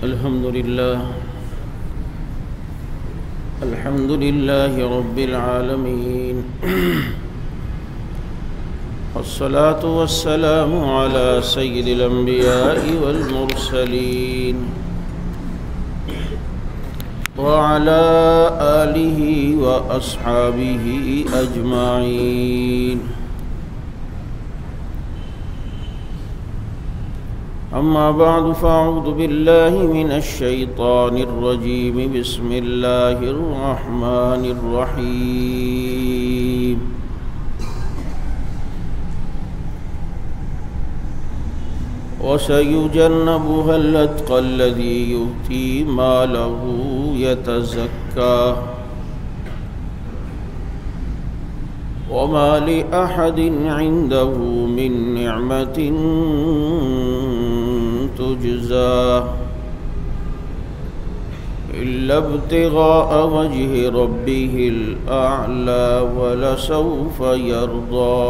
الحمد لله رب العالمين والصلاة والسلام على سيد الأنبياء والمرسلين وعلى آله وأصحابه أجمعين. أما بعد فأعوذ بالله من الشيطان الرجيم. بسم الله الرحمن الرحيم. وسيجنبها الأتقى الذي يؤتي ماله يتزكى وما لأحد عنده من نعمة تجزى إلا ابتغاء وجه ربه الأعلى ولسوف يرضى.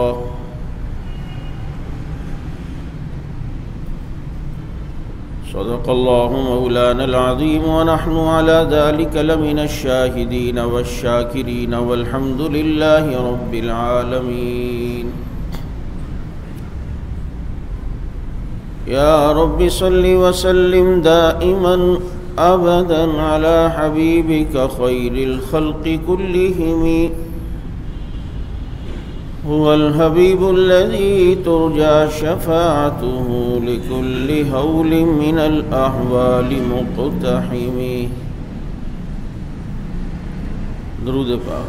صدق الله مولانا العظيم ونحن على ذلك لمن الشاهدين والشاكرين والحمد لله رب العالمين. يا رب صل وسلم دائما أبدا على حبيبك خير الخلق كلهم. هو الحبيب الذي ترجى شفاعته لكل هول من الأحوال مقتحم. درود پاک.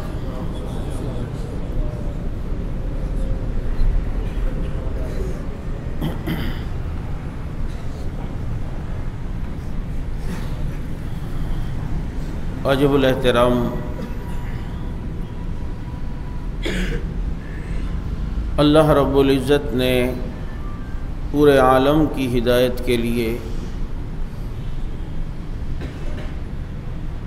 واجب الاحترام اللہ رب العزت نے پورے عالم کی ہدایت کے لیے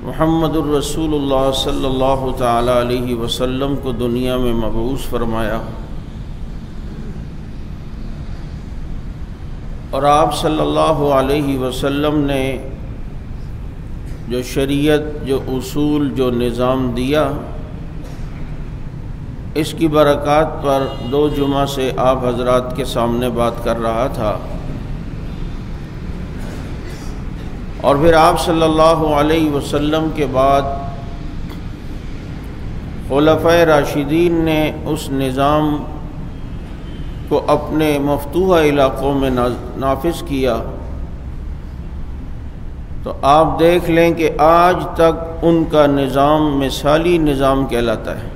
محمد الرسول اللہ صلی اللہ تعالی علیہ وسلم کو دنیا میں مبعوث فرمایا، اور آپ صلی اللہ علیہ وسلم نے جو شریعت، جو اصول، جو نظام دیا، اس کی برکات پر 2 جمعہ سے آپ حضرات کے سامنے بات کر رہا تھا، اور پھر آپ صلی اللہ علیہ وسلم کے بعد خلفائے راشدین نے اس نظام کو اپنے مفتوحہ علاقوں میں نافذ کیا، تو آپ دیکھ لیں کہ آج تک ان کا نظام مثالی نظام کہلاتا ہے،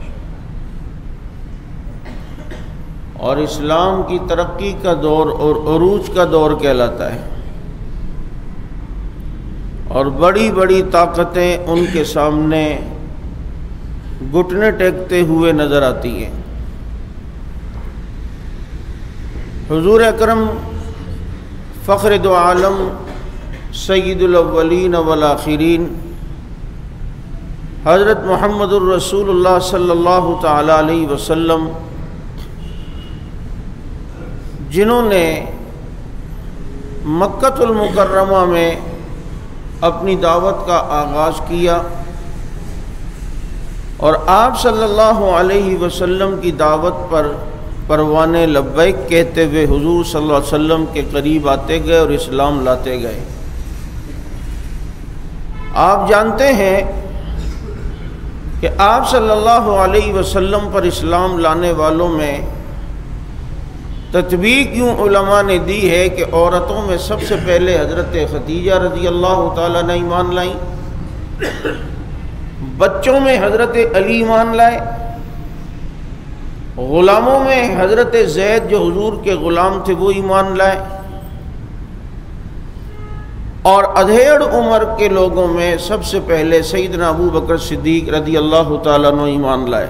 اور اسلام کی ترقی کا دور اور عروج کا دور کہلاتا ہے، اور بڑی بڑی طاقتیں ان کے سامنے گھٹنے ٹیکتے ہوئے نظر آتی ہیں۔ حضور اکرم فخر دو عالم سید الاولین والآخرین حضرت محمد الرسول اللہ صلی اللہ تعالی علیہ وسلم، جنہوں نے مکہ المکرمہ میں اپنی دعوت کا آغاز کیا، اور آپ صلی اللہ علیہ وسلم کی دعوت پر پروانے لبیک کہتے ہوئے حضور صلی اللہ علیہ وسلم کے قریب آتے گئے اور اسلام لاتے گئے۔ آپ جانتے ہیں کہ آپ صلی اللہ علیہ وسلم پر اسلام لانے والوں میں تطبیق یوں علماء نے دی ہے کہ عورتوں میں سب سے پہلے حضرت خدیجہ رضی اللہ تعالیٰ نے ایمان لائیں، بچوں میں حضرت علی ایمان لائے، غلاموں میں حضرت زید جو حضور کے غلام تھے وہ ایمان لائے، اور ادھیڑ عمر کے لوگوں میں سب سے پہلے سیدنا ابو بکر صدیق رضی اللہ تعالیٰ عنہ ایمان لائے۔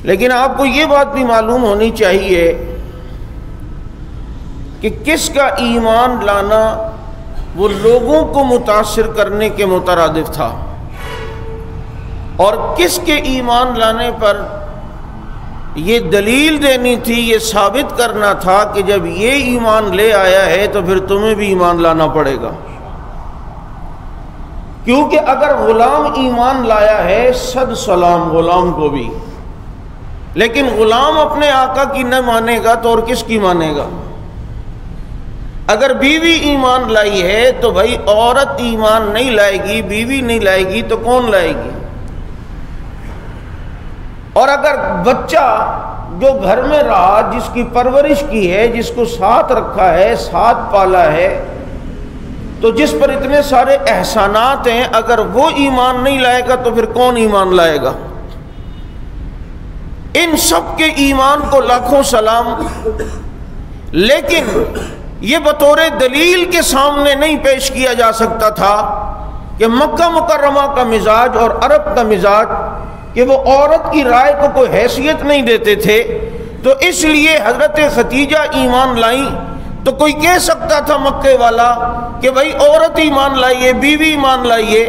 لیکن آپ کو یہ بات بھی معلوم ہونی چاہیے کہ کس کا ایمان لانا وہ لوگوں کو متاثر کرنے کے مترادف تھا، اور کس کے ایمان لانے پر یہ دلیل دینی تھی، یہ ثابت کرنا تھا کہ جب یہ ایمان لے آیا ہے تو پھر تمہیں بھی ایمان لانا پڑے گا، کیونکہ اگر غلام ایمان لایا ہے صد سلام غلام کو بھی، لیکن غلام اپنے آقا کی نہ مانے گا تو اور کس کی مانے گا؟ اگر بیوی ایمان لائی ہے تو بھائی عورت ایمان نہیں لائے گی، بیوی نہیں لائے گی تو کون لائے گی؟ اور اگر بچہ جو گھر میں رہا، جس کی پرورش کی ہے، جس کو ساتھ رکھا ہے، ساتھ پالا ہے، تو جس پر اتنے سارے احسانات ہیں، اگر وہ ایمان نہیں لائے گا تو پھر کون ایمان لائے گا؟ ان سب کے ایمان کو لاکھوں سلام، لیکن یہ بطور دلیل کے سامنے نہیں پیش کیا جا سکتا تھا کہ مکہ مکرمہ کا مزاج اور عرب کا مزاج کہ وہ عورت کی رائے کو کوئی حیثیت نہیں دیتے تھے، تو اس لیے حضرت خدیجہ ایمان لائیں تو کوئی کہہ سکتا تھا مکے والا کہ بھائی عورت ایمان لائیے، بیوی ایمان لائیے،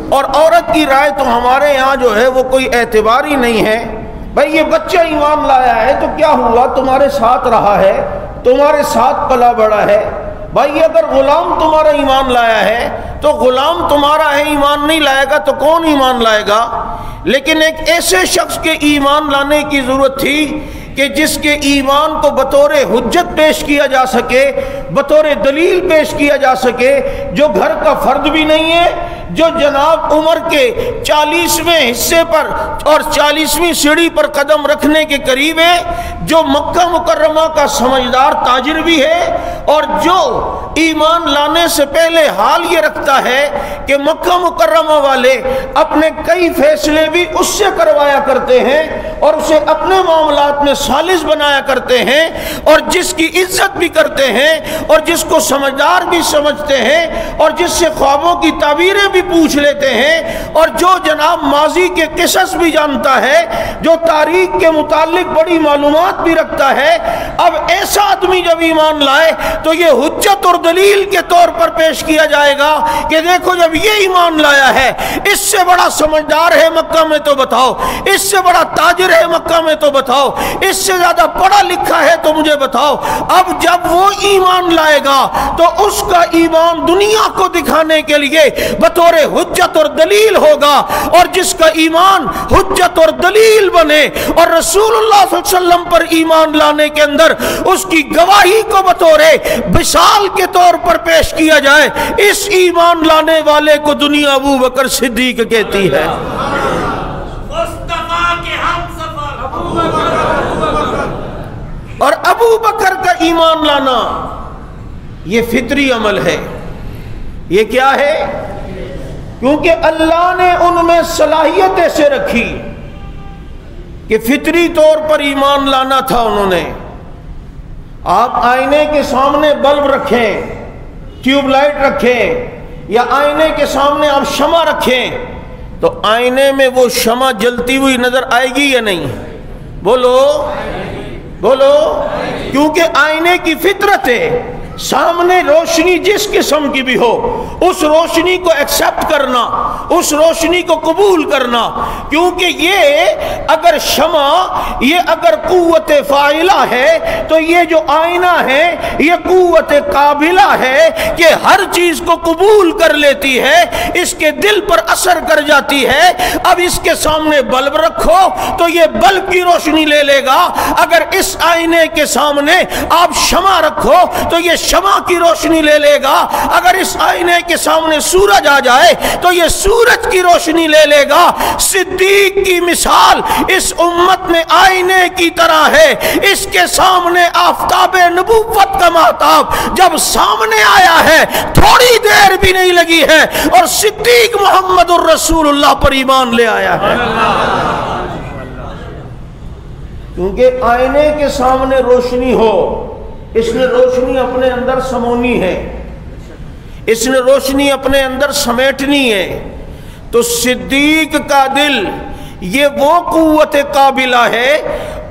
اور عورت کی رائے تو ہمارے یہاں جو ہے وہ کوئی اعتبار ہی نہیں ہے۔ بھائی یہ بچہ ایمان لایا ہے تو کیا ہوا، تمہارے ساتھ رہا ہے، تمہارے ساتھ پلا بڑا ہے۔ بھائی اگر غلام تمہارا ایمان لایا ہے تو غلام تمہارا ہے، ایمان نہیں لائے گا تو کون ایمان لائے گا؟ لیکن ایک ایسے شخص کے ایمان لانے کی ضرورت تھی کہ جس کے ایمان کو بطور حجت پیش کیا جا سکے، بطور دلیل پیش کیا جا سکے، جو گھر کا فرد بھی نہیں ہے، جو جناب عمر کے 40ویں حصے پر اور 40ویں سیڑھی پر قدم رکھنے کے قریب ہے، جو مکہ مکرمہ کا سمجھدار تاجر بھی ہے، اور جو ایمان لانے سے پہلے حال یہ رکھتا ہے کہ مکہ مکرمہ والے اپنے کئی فیصلے بھی اس سے کروایا کرتے ہیں اور اسے اپنے معاملات میں ثالث بنایا کرتے ہیں، اور جس کی عزت بھی کرتے ہیں اور جس کو سمجھدار بھی سمجھتے ہیں اور جس سے خوابوں کی تعبیریں بھی پوچھ لیتے ہیں، اور جو جناب ماضی کے قصص بھی جانتا ہے، جو تاریخ کے متعلق بڑی معلومات بھی رکھتا ہے۔ اب ایسا آدمی جب ایمان لائے تو یہ حجت اور دلیل کے طور پر پیش کیا جائے گا کہ دیکھو جب یہ ایمان لایا ہے، اس سے بڑا سمجھدار ہے مکہ میں تو بتاؤ، اس سے بڑا تاجر ہے مکہ میں تو بتاؤ، اس سے زیادہ پڑھا لکھا ہے تو مجھے بتاؤ۔ اب جب وہ ایمان لائے گا تو اس کا ایمان دنیا کو دکھانے کے لیے بطور حجت اور دلیل ہوگا، اور جس کا ایمان حجت اور دلیل بنے اور رسول اللہ صلی اللہ علیہ وسلم پر ایمان لانے کے اندر اس کی گواہی کو بطور مثال کے طور پر پیش کیا جائے، اس ایمان لانے والے کو دنیا ابو بکر صدیق کہتی ہے۔ اور ابو بکر کا ایمان لانا یہ فطری عمل ہے۔ یہ کیا ہے؟ کیونکہ اللہ نے ان میں صلاحیت ایسے رکھی کہ فطری طور پر ایمان لانا تھا انہوں نے۔ آپ آئینے کے سامنے بلب رکھیں، ٹیوب لائٹ رکھیں، یا آئینے کے سامنے آپ شمع رکھیں تو آئینے میں وہ شمع جلتی ہوئی نظر آئے گی یا نہیں؟ بولو بولو، کیونکہ آئینے کی فطرت ہے سامنے روشنی جس قسم کی بھی ہو اس روشنی کو ایکسپٹ کرنا، اس روشنی کو قبول کرنا، کیونکہ یہ اگر شمع یہ اگر قوت فاعلہ ہے تو یہ جو آئینہ ہے یہ قوت قابلہ ہے کہ ہر چیز کو قبول کر لیتی ہے، اس کے دل پر اثر کر جاتی ہے۔ اب اس کے سامنے بلب رکھو تو یہ بلب کی روشنی لے لے گا، اگر اس آئینے کے سامنے آپ شمع رکھو تو یہ شمع کی روشنی لے لے گا، اگر اس آئینے کے سامنے سورج آ جائے تو یہ سورج کی روشنی لے لے گا۔ صدیق کی مثال اس امت میں آئینے کی طرح ہے، اس کے سامنے آفتاب نبوت کا مہتاب جب سامنے آیا ہے تھوڑی دیر بھی نہیں لگی ہے اور صدیق محمد الرسول اللہ پر ایمان لے آیا ہے، کیونکہ آئینے کے سامنے روشنی ہو، اس نے روشنی اپنے اندر سمونی ہے، اس نے روشنی اپنے اندر سمیٹنی ہے۔ تو صدیق کا دل یہ وہ قوت قابلہ ہے،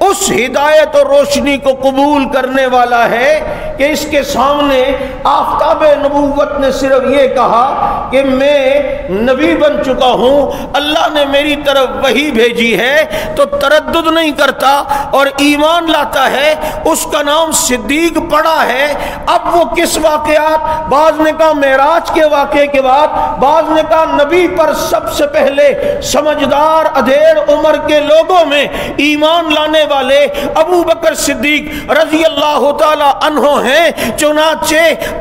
اس ہدایت اور روشنی کو قبول کرنے والا ہے کہ اس کے سامنے آفتاب نبوت نے صرف یہ کہا کہ میں نبی بن چکا ہوں، اللہ نے میری طرف وحی بھیجی ہے، تو تردد نہیں کرتا اور ایمان لاتا ہے، اس کا نام صدیق پڑا ہے۔ اب وہ کس واقعات، بعض نے کہا معراج کے واقعے کے بعد، بعض نے کہا نبی پر سب سے پہلے سمجھدار ادھیڑ عمر کے لوگوں میں ایمان لانے والے ابو بکر صدیق رضی اللہ تعالی عنہ ہیں۔ چنانچہ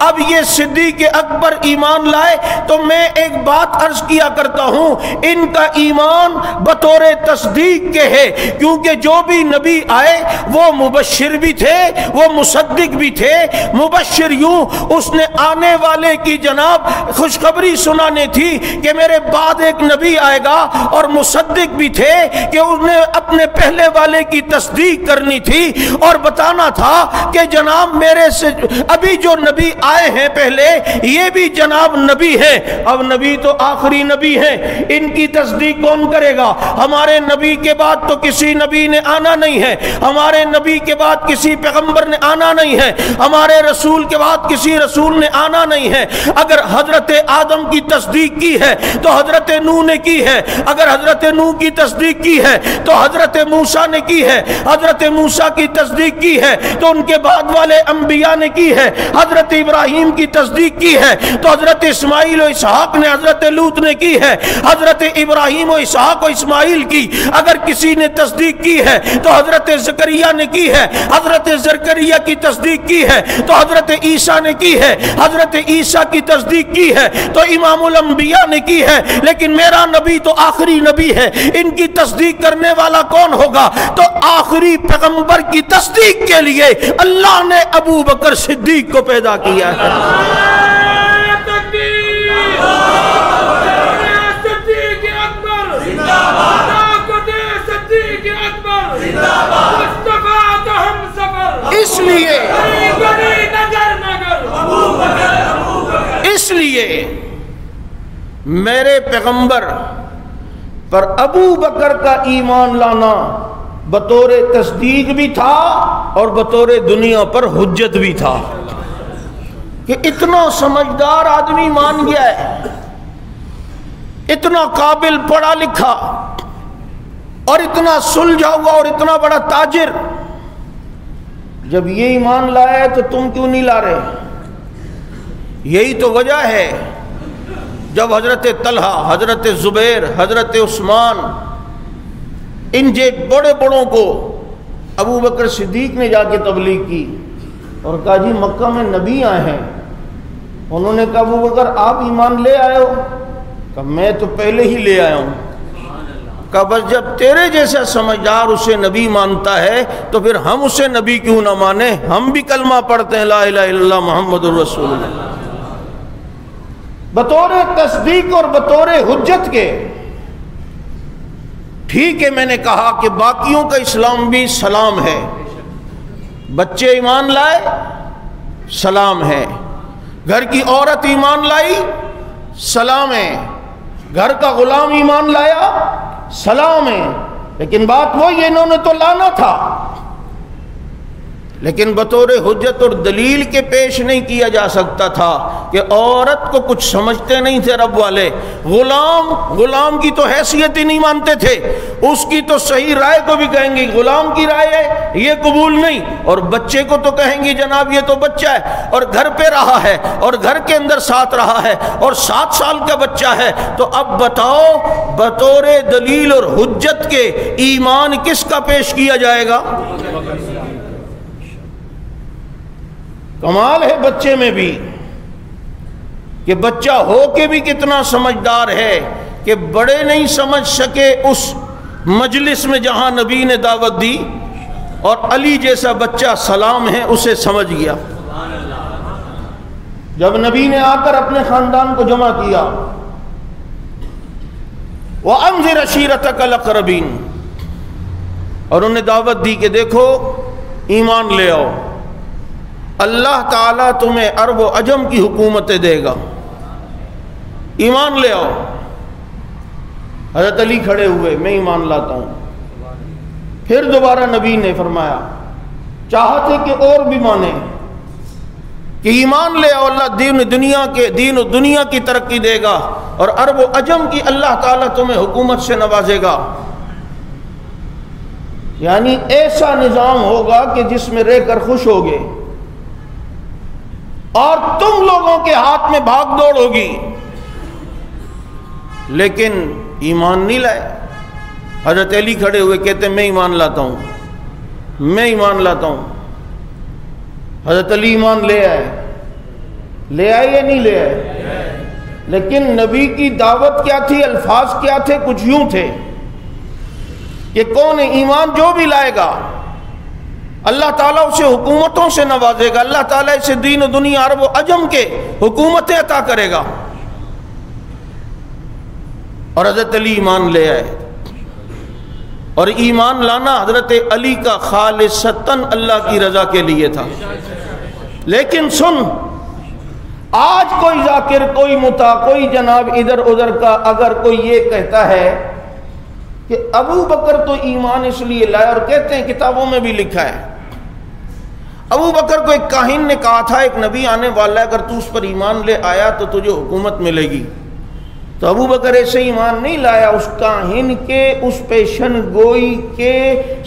اب یہ صدیق اکبر ایمان لائے تو میں ایک بات عرض کیا کرتا ہوں، ان کا ایمان بطور تصدیق کے ہے، کیونکہ جو بھی نبی آئے وہ مبشر بھی تھے، وہ مصدق بھی تھے۔ مبشر یوں اس نے آنے والے کی جناب خوشخبری سنانے تھی کہ میرے بعد ایک نبی آئے گا، اور مصدق بھی تھے کہ اس نے اپنے پہلے والے کی تصدیق کرنی تھی اور بتانا تھا کہ جناب میرے سے ابھی جو نبی آئے ہیں پہلے یہ بھی جناب نبی ہیں۔ اب نبی تو آخری نبی ہیں، ان کی تصدیق کون کرے گا؟ ہمارے نبی کے بعد تو کسی نبی نے آنا نہیں ہے، ہمارے نبی کے بعد کسی پیغمبر نے آنا نہیں ہے، ہمارے رسول کے بعد کسی رسول نے آنا نہیں ہے۔ اگر حضرت آدم کی تصدیق کی ہے تو حضرت نوح نے کی ہے، اگر حضرت نوح کی تصدیق کی ہے تو حضرت موسیٰ نے کی ہے، حضرت موسیٰ کی تصدیق کی ہے تو ان کے بعد والے انبیاء نے کی ہے، حضرت ابراہیم کی تصدیق کی ہے تو حضرت اسماعیل و اسحاق نے، حضرت لوط نے کی ہے، حضرت ابراہیم و اسحاق و اسماعیل کی اگر کسی نے تصدیق کی ہے تو حضرت زکریا نے کی ہے، حضرت زکریا کی تصدیق کی ہے تو حضرت عیسیٰ نے کی ہے، حضرت عیسیٰ کی تصدیق کی ہے تو امام الانبیاء نے کی ہے۔ لیکن میرا نبی تو آخری نبی ہے، ان کی تصدیق کرنے والا کون ہوگا؟ تو آخری پیغمبر کی تصدیق کے لیے اللہ نے ابو بکر صدیق کو پیدا کیا ہے۔ اس لیے میرے پیغمبر پر ابو بکر کا ایمان لانا بطور تصدیق بھی تھا اور بطور دنیا پر حجت بھی تھا کہ اتنا سمجھدار آدمی مان گیا ہے، اتنا قابل پڑھا لکھا اور اتنا سلجھا ہوا اور اتنا بڑا تاجر، جب یہ ایمان لایا تو تم کیوں نہیں لا رہے؟ یہی تو وجہ ہے جب حضرت طلحہ، حضرت زبیر، حضرت عثمان، ان بڑے بڑوں کو ابو بکر صدیق نے جا کے تبلیغ کی اور کہا جی مکہ میں نبی آئے ہیں۔ انہوں نے کہا ابو بکر آپ ایمان لے آئے ہو؟ کہا میں تو پہلے ہی لے آیا ہوں۔ کہا بس جب تیرے جیسا سمجھدار اسے نبی مانتا ہے تو پھر ہم اسے نبی کیوں نہ مانیں؟ ہم بھی کلمہ پڑھتے ہیں لا الہ الا اللہ محمد الرسول اللہ، بطور تصدیق اور بطور حجت کے۔ ٹھیک ہے، میں نے کہا کہ باقیوں کا اسلام بھی سلام ہے، بچے ایمان لائے سلام ہے، گھر کی عورت ایمان لائی سلام ہے، گھر کا غلام ایمان لایا سلام ہے۔ لیکن بات وہی ہے، انہوں نے تو لانا تھا لیکن بطور حجت اور دلیل کے پیش نہیں کیا جا سکتا تھا کہ عورت کو کچھ سمجھتے نہیں تھے رب والے، غلام کی تو حیثیت ہی نہیں مانتے تھے، اس کی تو صحیح رائے کو بھی کہیں گے غلام کی رائے ہے یہ قبول نہیں، اور بچے کو تو کہیں گے جناب یہ تو بچہ ہے اور گھر پہ رہا ہے اور گھر کے اندر ساتھ رہا ہے اور 7 سال کا بچہ ہے۔ تو اب بتاؤ بطور دلیل اور حجت کے ایمان کس کا پیش کیا جائے گا؟ کمال ہے بچے میں بھی کہ بچہ ہو کے بھی کتنا سمجھدار ہے کہ بڑے نہیں سمجھ سکے اس مجلس میں جہاں نبی نے دعوت دی، اور علی جیسا بچہ سلام ہے اسے سمجھ گیا۔ جب نبی نے آ کر اپنے خاندان کو جمع کیا، وَأَنذِرْ عَشِيرَتَكَ الْأَقْرَبِينَ، اور انہیں دعوت دی کہ دیکھو ایمان لے آؤ، اللہ تعالیٰ تمہیں عرب و عجم کی حکومتیں دے گا، ایمان لے آؤ۔ حضرت علی کھڑے ہوئے، میں ایمان لاتا ہوں۔ پھر دوبارہ نبی نے فرمایا، چاہتے کہ اور بھی مانے کہ ایمان لے آؤ، اللہ دین و دنیا کی ترقی دے گا اور عرب و عجم کی اللہ تعالیٰ تمہیں حکومت سے نوازے گا، یعنی ایسا نظام ہوگا کہ جس میں رہ کر خوش ہوگے اور تم لوگوں کے ہاتھ میں بھاگ دوڑ ہوگی، لیکن ایمان نہیں لائے۔ حضرت علی کھڑے ہوئے کہتے ہیں میں ایمان لاتا ہوں، میں ایمان لاتا ہوں۔ حضرت علی ایمان لے آئے یا نہیں لے آئے؟ لیکن نبی کی دعوت کیا تھی، الفاظ کیا تھے؟ کچھ یوں تھے کہ کون ایمان جو بھی لائے گا اللہ تعالیٰ اسے حکومتوں سے نوازے گا، اللہ تعالیٰ اسے دین و دنیا عرب و عجم کے حکومتیں عطا کرے گا۔ اور حضرت علی ایمان لے آئے، اور ایمان لانا حضرت علی کا خالصتاً اللہ کی رضا کے لیے تھا۔ لیکن سن، آج کوئی ذاکر، کوئی مطاع، کوئی جناب ادھر ادھر کا اگر کوئی یہ کہتا ہے کہ ابو بکر تو ایمان اس لیے لائے، اور کہتے ہیں کتابوں میں بھی لکھا ہے، ابو بکر کو ایک کاہن نے کہا تھا ایک نبی آنے والا ہے، اگر تو اس پر ایمان لے آیا تو تجھے حکومت ملے گی۔ تو ابو بکر ایسے ایمان نہیں لایا، اس کاہن کے اس پیشن گوئی کے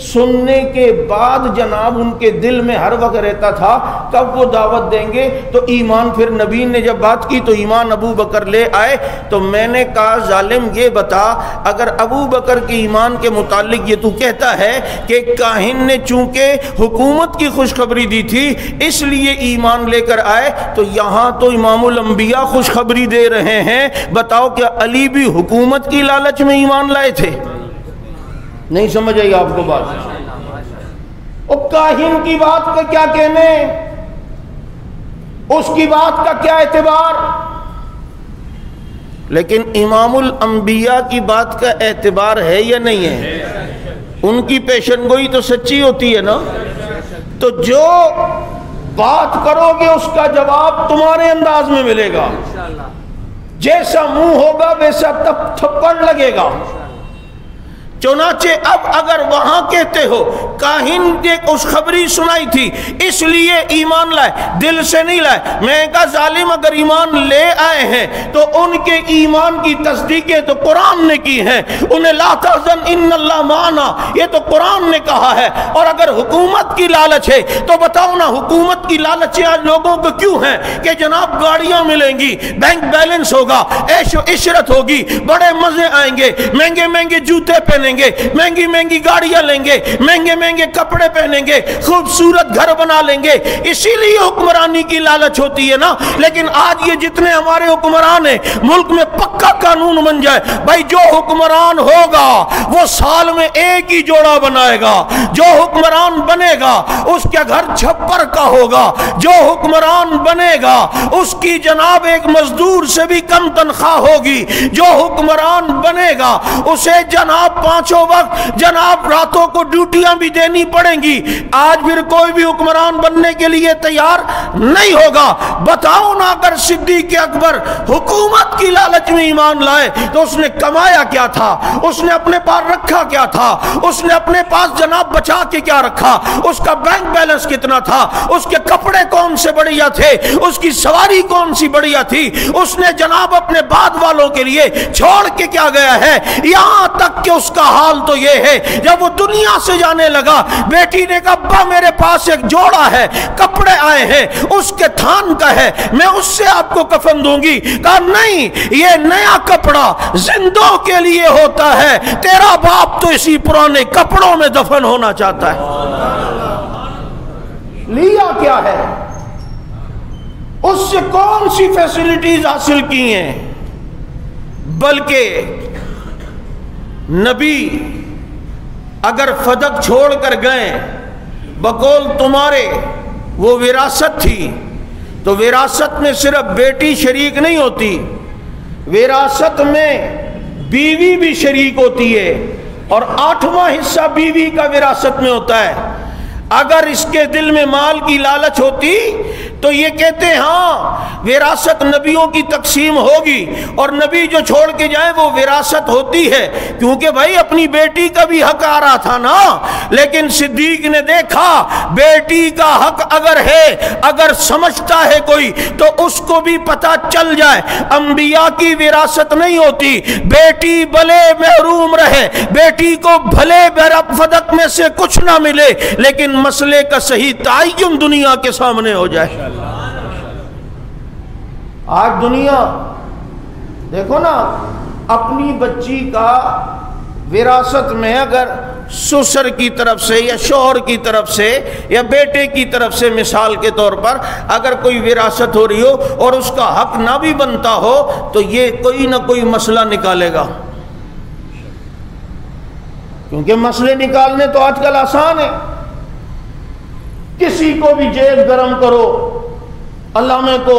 سننے کے بعد جناب ان کے دل میں ہر وقت رہتا تھا کب وہ دعوت دیں گے تو ایمان۔ پھر نبی نے جب بات کی تو ایمان ابو بکر لے آئے۔ تو میں نے کہا ظالم یہ بتا، اگر ابو بکر کے ایمان کے متعلق یہ تو کہتا ہے کہ کاہن نے چونکہ حکومت کی خوشخبری دی تھی اس لیے ایمان لے کر آئے، تو یہاں تو امام الانبیاء خوشخبری دے رہے ہیں، بتاؤ کہ علی بھی حکومت کی لالچ میں ایمان لائے تھے؟ نہیں سمجھ آئی آپ کو بات؟ او کاہن کی بات کا کیا کہنے، اس کی بات کا کیا اعتبار، لیکن امام الانبیاء کی بات کا اعتبار ہے یا نہیں ہے؟ ان کی پیشن گوئی تو سچی ہوتی ہے نا۔ تو جو بات کرو گے اس کا جواب تمہارے انداز میں ملے گا، جیسا منہ ہوگا ویسا تھپڑ لگے گا۔ چنانچہ اب اگر وہاں کہتے ہو کاہن نے خوشخبری سنائی تھی اس لیے ایمان لائے، دل سے نہیں لائے، میں کہا ظالم اگر ایمان لے آئے ہیں تو ان کے ایمان کی تصدیقیں تو قرآن نے کی ہیں، انہیں لا تحزن ان اللہ معنا یہ تو قرآن نے کہا ہے۔ اور اگر حکومت کی لالچ ہے تو بتاؤ نا، حکومت کی لالچیں آج لوگوں کو کیوں ہیں کہ جناب گاڑیاں ملیں گی، بینک بیلنس ہوگا، عیش و عشرت ہوگی، بڑے مزے آئیں گے، مہنگے مہنگے جوتے پہنیں گے، مہنگی مہنگی گاڑیاں لیں گے، مہنگے مہنگے کپڑے پہنیں گے، خوبصورت گھر بنا لیں گے، اسی لیے حکمرانی کی لالچ ہوتی ہے نا۔ لیکن آج یہ جتنے ہمارے حکمران ہیں ملک میں پکا قانون بن جائے بھائی، جو حکمران ہوگا وہ سال میں ایک ہی جوڑا بنائے گا، جو حکمران بنے گا اس کے گھر چھپر کا ہوگا، جو حکمران بنے گا اس کی جناب ایک مزدور سے بھی کم تنخواہ ہوگی، جو حکمران بنے گا اسے جناب پانچوں وقت جناب راتوں کو ڈیوٹیاں بھی دینی پڑیں گی۔ آج پھر کوئی بھی حکمران بننے کے لیے تیار نہیں ہوگا۔ بتاؤ نا، اگر صدیق اکبر حکومت کی لالچ میں ایمان لائے تو اس نے کمایا کیا تھا، اس نے اپنے پاس رکھا کیا تھا، اس نے اپنے پاس جناب بچا کے کیا رکھا، اس کا بینک بیلنس کتنا تھا، اس کے کپڑے کون سے بڑھیا تھے، اس کی سواری کون سی بڑھیا تھی، اس نے جناب اپنے بعد والوں کے لیے چھوڑ کے کیا گیا ہے۔ یہاں تک کہ اس کا حال تو یہ ہے جب وہ دنیا سے جانے لگا بیٹی نے کہا ابا میرے پاس ایک جوڑا ہے، کپڑے آئے ہیں اس کے تھان کا ہے، میں اس سے آپ کو کفن دوں گی۔ کہا نہیں، یہ نیا کپڑا زندوں کے لیے ہوتا ہے، تیرا باپ تو اسی پرانے کپڑوں میں دفن ہونا چاہتا ہے۔ لیا کیا ہے، اس سے کون سی فیسلٹیز حاصل کی ہیں، بلکہ نبی اگر فدق چھوڑ کر گئے بقول تمہارے وہ وراثت تھی، تو وراثت میں صرف بیٹی شریک نہیں ہوتی، وراثت میں بیوی بھی شریک ہوتی ہے، اور 8واں حصہ بیوی کا وراثت میں ہوتا ہے۔ اگر اس کے دل میں مال کی لالچ ہوتی تو یہ کہتے ہیں ہاں وراثت نبیوں کی تقسیم ہوگی، اور نبی جو چھوڑ کے جائے وہ وراثت ہوتی ہے، کیونکہ بھائی اپنی بیٹی کا بھی حق آ رہا تھا نا۔ لیکن صدیق نے دیکھا بیٹی کا حق اگر ہے، اگر سمجھتا ہے کوئی تو اس کو بھی پتہ چل جائے۔ انبیاء کی وراثت نہیں ہوتی، بیٹی بھلے محروم رہے، بیٹی کو بھلے فدق میں سے کچھ نہ ملے، لیکن مسئلے کا صحیح تعین دنیا کے سامنے ہو جائے۔ آج دنیا دیکھو نا، اپنی بچی کا وراثت میں اگر سسر کی طرف سے یا شوہر کی طرف سے یا بیٹے کی طرف سے مثال کے طور پر اگر کوئی وراثت ہو رہی ہو اور اس کا حق نہ بھی بنتا ہو تو یہ کوئی نہ کوئی مسئلہ نکالے گا، کیونکہ مسئلے نکالنے تو آج کل آسان ہے۔ کسی کو بھی جیب گرم کرو علامے کو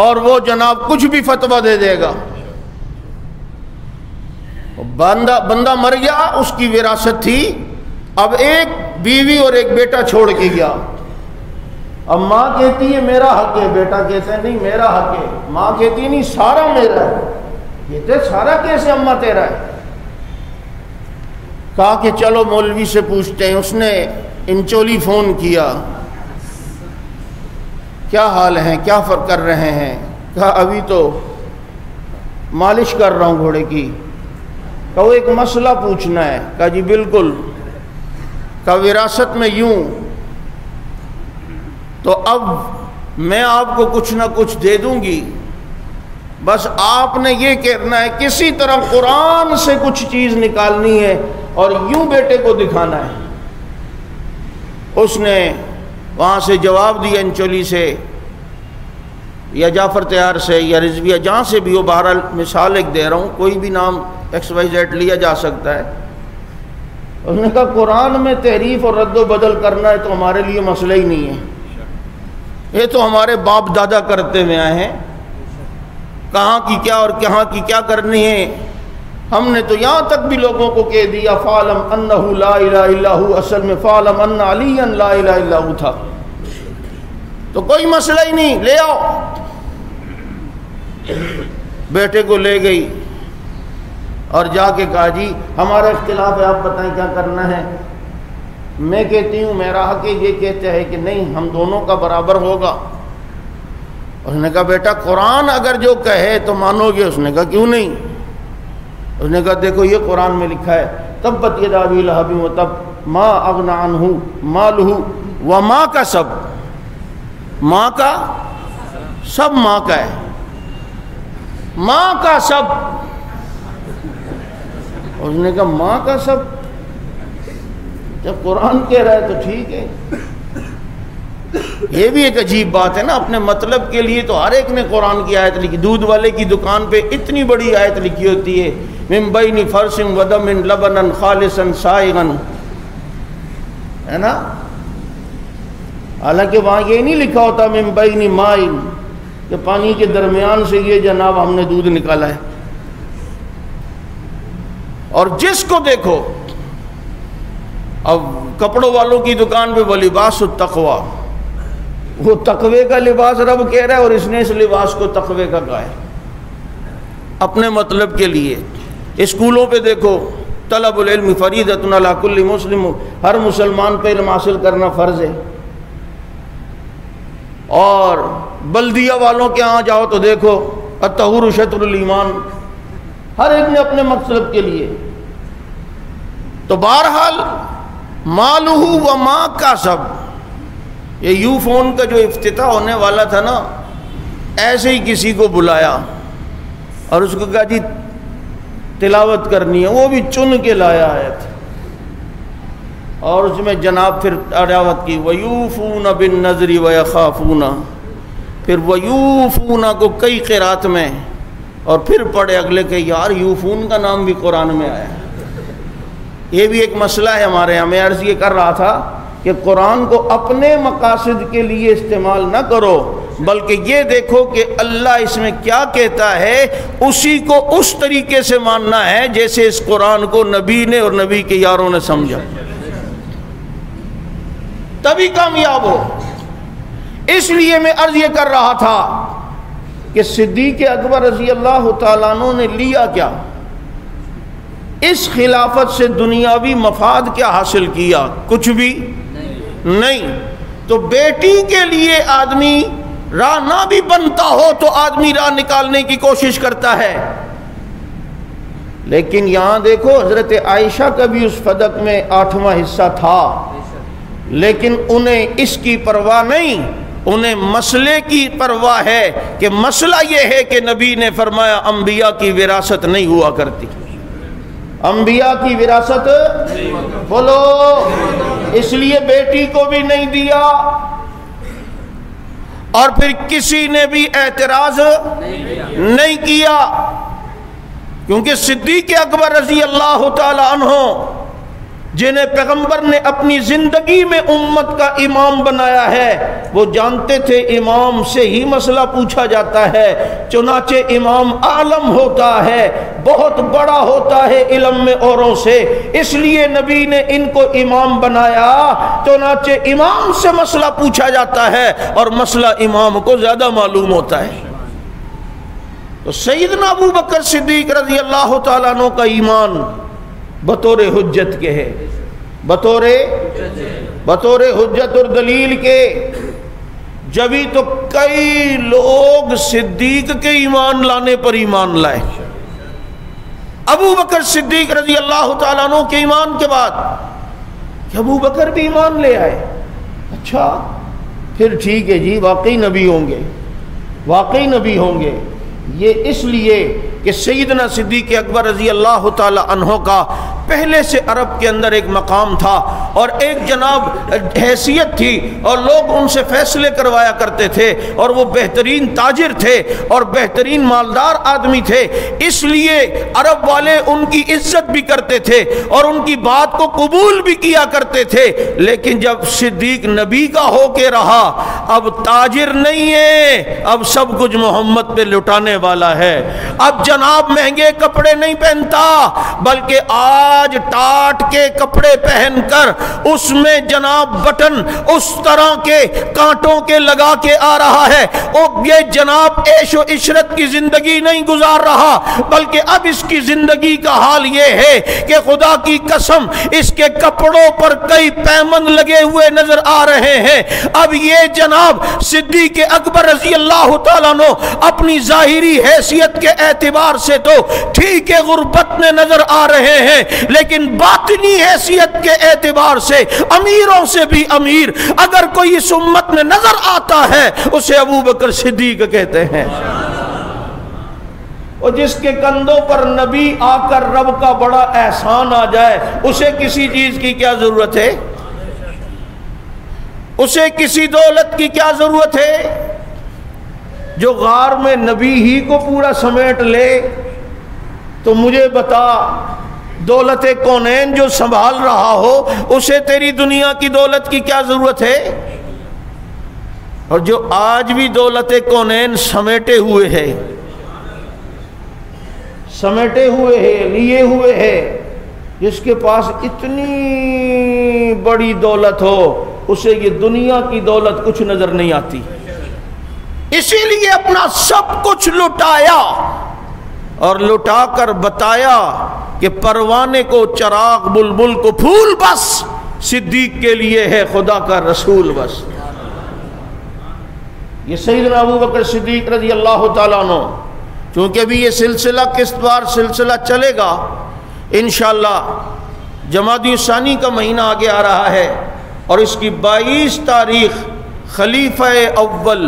اور وہ جناب کچھ بھی فتویٰ دے دے گا۔ بندہ مر گیا، اس کی وراثت تھی، اب ایک بیوی اور ایک بیٹا چھوڑ کے گیا۔ اب ماں کہتی ہے میرا حق ہے، بیٹا کہتا ہے نہیں میرا حق ہے، ماں کہتی ہے نہیں سارا میرا ہے، کہتے سارا کیسے اماں تیرا ہے؟ کہا کہ چلو مولوی سے پوچھتے ہیں۔ اس نے انچولی فون کیا، کیا حال ہیں، کیا فرق کر رہے ہیں؟ کہا ابھی تو مالش کر رہا ہوں گھوڑے کی۔ کہا وہ ایک مسئلہ پوچھنا ہے۔ کہا جی بالکل۔ کہا وراثت میں یوں، تو اب میں آپ کو کچھ نہ کچھ دے دوں گی، بس آپ نے یہ کہنا ہے کسی طرح قرآن سے کچھ چیز نکالنی ہے اور یوں بیٹے کو دکھانا ہے۔ اس نے وہاں سے جواب دیا انچولی سے یا جعفر تیار سے یا رضویہ جہاں سے بھی ہو، بہرحال مثال ایک دے رہا ہوں، کوئی بھی نام XYZ لیا جا سکتا ہے۔ اس نے کہا قرآن میں تحریف اور رد و بدل کرنا ہے تو ہمارے لیے مسئلہ ہی نہیں ہے، یہ تو ہمارے باپ دادا کرتے ہوئے آئے ہیں، کہاں کی کیا اور کہاں کی کیا کرنی ہے۔ ہم نے تو یہاں تک بھی لوگوں کو کہہ دیا فَعْلَمْ أَنَّهُ لَا إِلَهَ إِلَّا هُوَ، اصل میں فَعْلَمْ أَنَّ عَلِيًّا لَا إِلَهَ إِلَّا هُوَ تھا، تو کوئی مسئلہ ہی نہیں، لے آؤ۔ بیٹے کو لے گئی اور جا کے کہا جی ہمارا اختلاف ہے، آپ بتائیں کیا کرنا ہے؟ میں کہتی ہوں میرا حق ہے، یہ کہتے ہیں کہ نہیں ہم دونوں کا برابر ہوگا۔ اس نے کہا بیٹا قرآن اگر جو کہے تو مانو گے؟ اس نے کہا کیوں نہیں؟ اس نے کہا دیکھو یہ قرآن میں لکھا ہے تبت یدا ابی لہب وتب ما اغنی عنہ مالہ وما کسب، ماں کا سب ماں کا ہے، ماں کا سب۔ اس نے کہا ماں کا سب، جب قرآن کہہ رہا ہے تو ٹھیک ہے۔ یہ بھی ایک عجیب بات ہے نا، اپنے مطلب کے لیے تو ہر ایک نے قرآن کی آیت لکھی، دودھ والے کی دکان پہ اتنی بڑی آیت لکھی ہوتی ہے من بین فرث ودم لبنا خالصا سائغا، ہے نا؟ حالانکہ وہاں یہ نہیں لکھا ہوتا من بین ماء، کہ پانی کے درمیان سے یہ جناب ہم نے دودھ نکالا ہے۔ اور جس کو دیکھو، اب کپڑوں والوں کی دکان پہ وہ لباس التقوی، وہ تقوی کا لباس رب کہہ رہا ہے اور اس نے اس لباس کو تقوی کا کہا ہے اپنے مطلب کے لیے۔ اسکولوں پہ دیکھو طلب العلم فریضۃ علی کل مسلم، ہر مسلمان پہ علم حاصل کرنا فرض ہے۔ اور بلدیہ والوں کے ہاں جاؤ تو دیکھو الطہور شطر الایمان، ہر ایک نے اپنے مقصد کے لیے۔ تو بہرحال مالہ و ما کا سب، یہ یو فون کا جو افتتاح ہونے والا تھا نا، ایسے ہی کسی کو بلایا اور اس کو کہا جی تلاوت کرنی ہے، وہ بھی چن کے لایا آیت، اور اس میں جناب پھر تلاوت کی وَيُوفُونَ بِالنَّذْرِ وَيَخَافُونَ، پھر وَيُوفُونَ کو کئی قرات میں، اور پھر پڑھے اگلے کہ یار یوفون کا نام بھی قرآن میں آیا ہے۔ یہ بھی ایک مسئلہ ہے ہمارے یہاں۔ میں عرض یہ کر رہا تھا کہ قرآن کو اپنے مقاصد کے لیے استعمال نہ کرو، بلکہ یہ دیکھو کہ اللہ اس میں کیا کہتا ہے، اسی کو اس طریقے سے ماننا ہے جیسے اس قرآن کو نبی نے اور نبی کے یاروں نے سمجھا، تبھی کامیاب ہو۔ اس لیے میں عرض یہ کر رہا تھا کہ صدیق اکبر رضی اللہ تعالیٰ عنہ نے لیا کیا؟ اس خلافت سے دنیاوی مفاد کیا حاصل کیا؟ کچھ بھی نہیں۔ تو بیٹی کے لیے آدمی راہ نہ بھی بنتا ہو تو آدمی راہ نکالنے کی کوشش کرتا ہے، لیکن یہاں دیکھو حضرت عائشہ کا بھی اس فدق میں 8واں حصہ تھا، لیکن انہیں اس کی پرواہ نہیں، انہیں مسئلے کی پرواہ ہے کہ مسئلہ یہ ہے کہ نبی نے فرمایا انبیاء کی وراثت نہیں ہوا کرتی، انبیاء کی وراثت بولو، اس لیے بیٹی کو بھی نہیں دیا، اور پھر کسی نے بھی اعتراض نہیں کیا، کیونکہ صدیق اکبر رضی اللہ تعالی عنہ جنہیں پیغمبر نے اپنی زندگی میں امت کا امام بنایا ہے، وہ جانتے تھے امام سے ہی مسئلہ پوچھا جاتا ہے، چنانچہ امام عالم ہوتا ہے، بہت بڑا ہوتا ہے علم میں اوروں سے، اس لیے نبی نے ان کو امام بنایا، چنانچہ امام سے مسئلہ پوچھا جاتا ہے اور مسئلہ امام کو زیادہ معلوم ہوتا ہے۔ تو سیدنا ابو بکر صدیق رضی اللہ تعالیٰ عنہ کا ایمان بطور حجت کے ہے، بطور حجت اور دلیل کے، جبھی تو کئی لوگ صدیق کے ایمان لانے پر ایمان لائے، ابو بکر صدیق رضی اللہ تعالیٰ عنہ کے ایمان کے بعد کہ ابو بکر بھی ایمان لے آئے، اچھا پھر ٹھیک ہے جی، واقعی نبی ہوں گے، واقعی نبی ہوں گے۔ یہ اس لیے کہ سیدنا صدیق اکبر رضی اللہ تعالی عنہ کا پہلے سے عرب کے اندر ایک مقام تھا اور ایک جناب حیثیت تھی، اور لوگ ان سے فیصلے کروایا کرتے تھے، اور وہ بہترین تاجر تھے اور بہترین مالدار آدمی تھے، اس لیے عرب والے ان کی عزت بھی کرتے تھے اور ان کی بات کو قبول بھی کیا کرتے تھے۔ لیکن جب صدیق نبی کا ہو کے رہا، اب تاجر نہیں ہے، اب سب کچھ محمد پہ لٹانے والا ہے، اب جناب مہنگے کپڑے نہیں پہنتا، بلکہ آج ٹاٹ کے کپڑے پہن کر اس میں جناب بٹن اس طرح کے کانٹوں کے لگا کے آ رہا ہے، یہ جناب عیش و عشرت کی زندگی نہیں گزار رہا، بلکہ اب اس کی زندگی کا حال یہ ہے کہ خدا کی قسم اس کے کپڑوں پر کئی پیمند لگے ہوئے نظر آ رہے ہیں۔ اب یہ جناب صدیق اکبر رضی اللہ تعالیٰ عنہ اپنی ظاہری حیثیت کے اعتبار سے تو ٹھیک ہے غربت میں نظر آ رہے ہیں، لیکن باطنی حیثیت کے اعتبار سے امیروں سے بھی امیر اگر کوئی اس امت میں نظر آتا ہے اسے ابو بکر صدیق کہتے ہیں، اور جس کے کندھوں پر نبی آ کر رب کا بڑا احسان آ جائے اسے کسی چیز کی کیا ضرورت ہے، اسے کسی دولت کی کیا ضرورت ہے؟ جو غار میں نبی ہی کو پورا سمیٹ لے تو مجھے بتا دولت کونین جو سنبھال رہا ہو اسے تیری دنیا کی دولت کی کیا ضرورت ہے؟ اور جو آج بھی دولت کونین سمیٹے ہوئے ہے، سمیٹے ہوئے ہے، لیے ہوئے ہے، جس کے پاس اتنی بڑی دولت ہو اسے یہ دنیا کی دولت کچھ نظر نہیں آتی، اسی لیے اپنا سب کچھ لٹایا اور لٹا کر بتایا کہ پروانے کو چراغ بلبل کو پھول بس، صدیق کے لیے ہے خدا کا رسول بس۔ یہ سیدنا ابو بکر صدیق رضی اللہ تعالیٰ عنہ، چونکہ ابھی یہ سلسلہ قسط وار سلسلہ چلے گا انشاءاللہ، جمادی الثانی کا مہینہ آگے آ رہا ہے اور اس کی 22 تاریخ خلیفہ اول،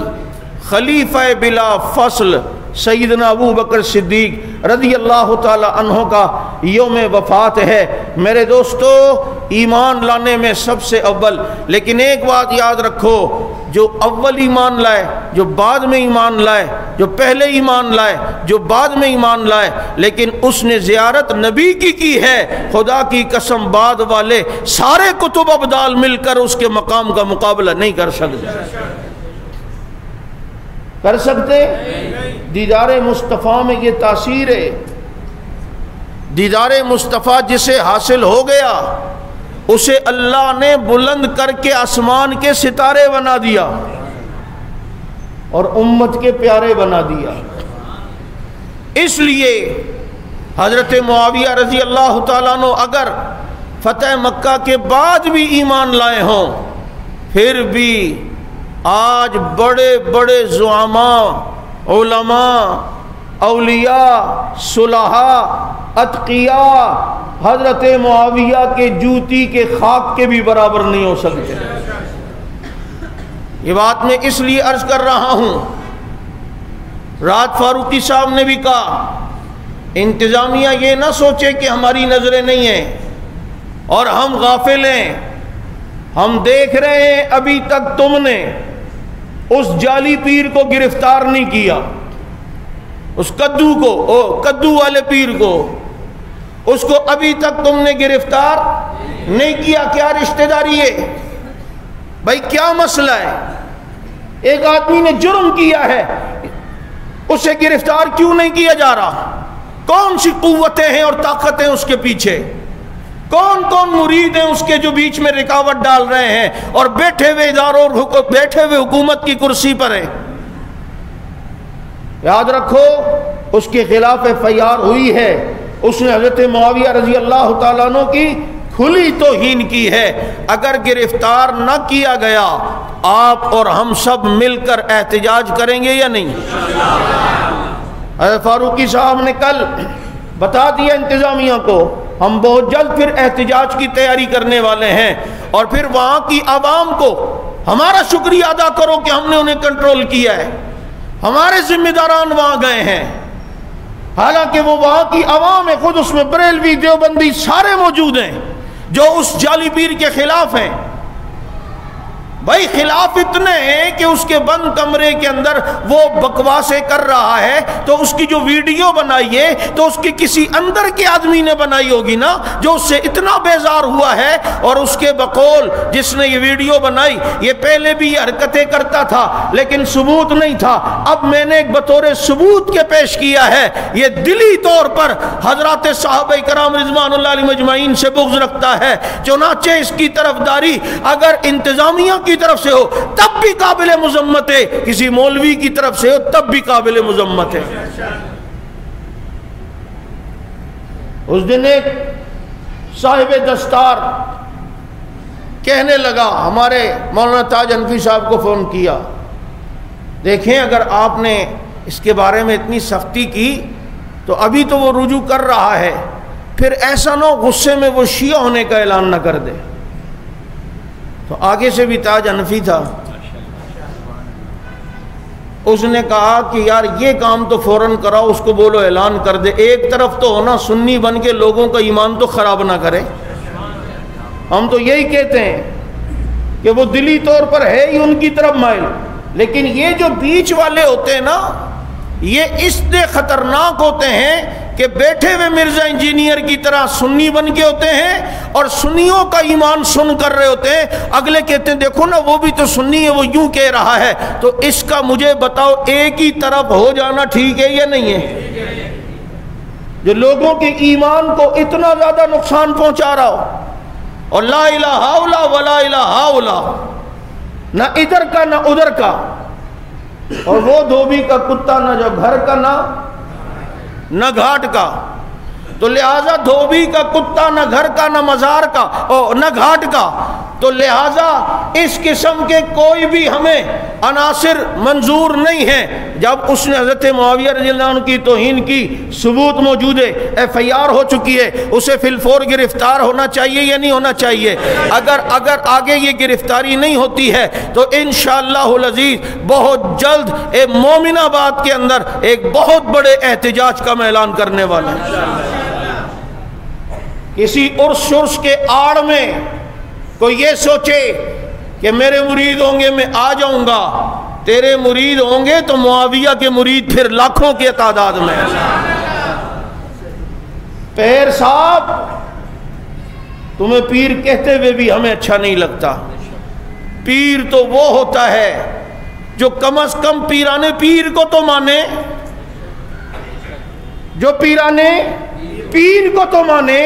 خلیفہ بلا فصل سیدنا ابو بکر صدیق رضی اللہ تعالی عنہ کا یوم وفات ہے۔ میرے دوستو ایمان لانے میں سب سے اول، لیکن ایک بات یاد رکھو، جو اول ایمان لائے، جو بعد میں ایمان لائے، جو پہلے ایمان لائے، جو بعد میں ایمان لائے، لیکن اس نے زیارت نبی کی ہے، خدا کی قسم بعد والے سارے کتب ابدال مل کر اس کے مقام کا مقابلہ نہیں کر سکتے۔ کر سکتے؟ دیدار مصطفیٰ میں یہ تاثیر ہے، دیدار مصطفیٰ جسے حاصل ہو گیا اسے اللہ نے بلند کر کے آسمان کے ستارے بنا دیا، اور امت کے پیارے بنا دیا۔ اس لیے حضرت معاویہ رضی اللہ تعالیٰ عنہ اگر فتح مکہ کے بعد بھی ایمان لائے ہوں، پھر بھی آج بڑے بڑے زعماء، علماء، اولیاء، صلحاء، اتقیاء حضرت معاویہ کے جوتی کے خاک کے بھی برابر نہیں ہو سکتے۔ یہ بات میں اس لیے عرض کر رہا ہوں، رات فاروقی صاحب نے بھی کہا انتظامیہ یہ نہ سوچے کہ ہماری نظریں نہیں ہیں اور ہم غافل ہیں، ہم دیکھ رہے ہیں ابھی تک تم نے اس جعلی پیر کو گرفتار نہیں کیا، اس کدو کو، کدو والے پیر کو، اس کو ابھی تک تم نے گرفتار نہیں کیا۔ کیا رشتہ داری ہے بھائی؟ کیا مسئلہ ہے؟ ایک آدمی نے جرم کیا ہے، اسے گرفتار کیوں نہیں کیا جا رہا؟ کون سی قوتیں ہیں اور طاقتیں اس کے پیچھے؟ کون کون مرید ہیں اس کے جو بیچ میں رکاوٹ ڈال رہے ہیں اور بیٹھے ہوئے اداروں اور بیٹھے ہوئے حکومت کی کرسی پر ہیں؟ یاد رکھو اس کے خلاف FIR ہوئی ہے، اس نے حضرت معاویہ رضی اللہ تعالیٰ عنہ کی کھلی توہین کی ہے۔ اگر گرفتار نہ کیا گیا آپ اور ہم سب مل کر احتجاج کریں گے یا نہیں؟ حضرت فاروقی صاحب نے کل بتا دیا انتظامیہ کو، ہم بہت جلد پھر احتجاج کی تیاری کرنے والے ہیں، اور پھر وہاں کی عوام کو ہمارا شکریہ ادا کرو کہ ہم نے انہیں کنٹرول کیا ہے۔ ہمارے ذمہ داران وہاں گئے ہیں، حالانکہ وہ وہاں کی عوام ہے، خود اس میں بریلوی، دیوبندی سارے موجود ہیں جو اس جعلی پیر کے خلاف ہیں۔ بھائی خلاف اتنے ہیں کہ اس کے بند کمرے کے اندر وہ بکواسیں کر رہا ہے تو اس کی جو ویڈیو بنائی ہے تو اس کی کسی اندر کے آدمی نے بنائی ہوگی نا، جو اس سے اتنا بیزار ہوا ہے۔ اور اس کے بقول جس نے یہ ویڈیو بنائی یہ پہلے بھی یہ حرکتیں کرتا تھا لیکن ثبوت نہیں تھا، اب میں نے ایک بطور ثبوت کے پیش کیا ہے۔ یہ دلی طور پر حضرات صحابہ کرام رضوان اللہ علیہ مجمعین سے بغض رکھتا ہے، چنانچہ اس کی طرفداری اگر انتظامیہ کی طرف سے ہو تب بھی قابل مذمت ہے، کسی مولوی کی طرف سے ہو تب بھی قابل مذمت ہے۔ اس دن ایک صاحب دستار کہنے لگا، ہمارے مولانا تاج حنفی صاحب کو فون کیا، دیکھیں اگر آپ نے اس کے بارے میں اتنی سختی کی تو ابھی تو وہ رجوع کر رہا ہے، پھر ایسا نہ ہو غصے میں وہ شیعہ ہونے کا اعلان نہ کر دے۔ تو آگے سے بھی تاج حنفی تھا، اس نے کہا کہ یار یہ کام تو فوراً کراؤ، اس کو بولو اعلان کر دے، ایک طرف تو ہونا سنی بن کے لوگوں کا ایمان تو خراب نہ کرے۔ ہم تو یہی کہتے ہیں کہ وہ دلی طور پر ہے ہی ان کی طرف مائل، لیکن یہ جو بیچ والے ہوتے ہیں نا یہ اس لیے خطرناک ہوتے ہیں کہ بیٹھے ہوئے مرزا انجینئر کی طرح سنی بن کے ہوتے ہیں اور سنیوں کا ایمان سن کر رہے ہوتے ہیں، اگلے کہتے ہیں دیکھو نا وہ بھی تو سنی ہے، وہ یوں کہہ رہا ہے، تو اس کا مجھے بتاؤ ایک ہی طرف ہو جانا ٹھیک ہے یا نہیں ہے؟ جو لوگوں کے ایمان کو اتنا زیادہ نقصان پہنچا رہا ہو، اور لا الہ الا ولا الہ الا، نہ ادھر کا نہ ادھر کا، اور وہ دھوبی کا کتا نہ جو گھر کا نہ گھاٹ کا، تو لہذا دھوبی کا کتا نہ گھر کا نہ مزار کا نہ گھاٹ کا، تو لہذا اس قسم کے کوئی بھی ہمیں عناصر منظور نہیں ہیں۔ جب اس نے حضرت معاویہ رضی اللہ عنہ کی توہین کی، ثبوت موجود ہے، FIR ہو چکی ہے، اسے فی الفور گرفتار ہونا چاہیے یا نہیں ہونا چاہیے؟ اگر آگے یہ گرفتاری نہیں ہوتی ہے تو انشاءاللہ العزیز بہت جلد ایک مومن آباد کے اندر ایک بہت بڑے احتجاج کا میں اعلان کرنے والا ہوں۔ کسی عرس شرس کے آڑ میں کوئی یہ سوچے کہ میرے مرید ہوں گے میں آ جاؤں گا، تیرے مرید ہوں گے تو معاویہ کے مرید پھر لاکھوں کے تعداد میں۔ پیر صاحب تمہیں پیر کہتے ہوئے بھی ہمیں اچھا نہیں لگتا، پیر تو وہ ہوتا ہے جو کم از کم پیرانے پیر کو تو مانے، جو پیرانے پیر کو تو مانے،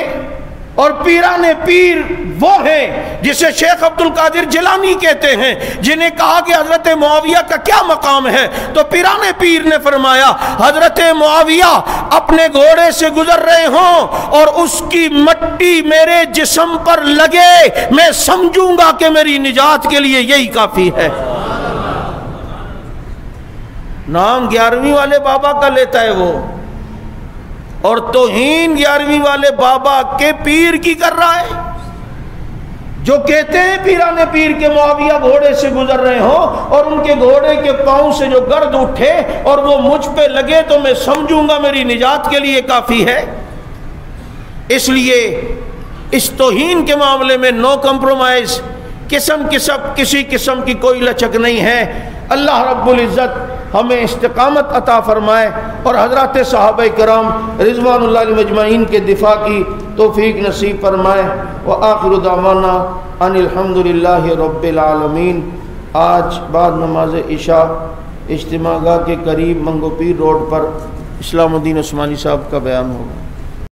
اور پیران پیر وہ ہیں جسے شیخ عبد القادر جیلانی کہتے ہیں، جنہیں کہا کہ حضرت معاویہ کا کیا مقام ہے، تو پیران پیر نے فرمایا حضرت معاویہ اپنے گھوڑے سے گزر رہے ہوں اور اس کی مٹی میرے جسم پر لگے، میں سمجھوں گا کہ میری نجات کے لیے یہی کافی ہے۔ نام 11ویں والے بابا کا لیتا ہے وہ، اور توہین 11ویں والے بابا کے پیر کی کر رہا ہے، جو کہتے ہیں پیران پیر کے معاویہ گھوڑے سے گزر رہے ہوں اور ان کے گھوڑے کے پاؤں سے جو گرد اٹھے اور وہ مجھ پہ لگے تو میں سمجھوں گا میری نجات کے لیے کافی ہے۔ اس لیے اس توہین کے معاملے میں نو کمپرومائز، کسی قسم کی کوئی لچک نہیں ہے۔ اللہ رب العزت ہمیں استقامت عطا فرمائے اور حضرات صحابہ کرام رضوان اللہ علیہم اجمعین کے دفاع کی توفیق نصیب فرمائے۔ وآخر دعوانا ان الحمدللہ رب العالمین۔ آج بعد نماز عشاء اجتماع گاہ کے قریب منگو پیر روڈ پر اسلام الدین عثمانی صاحب کا بیان ہوگا۔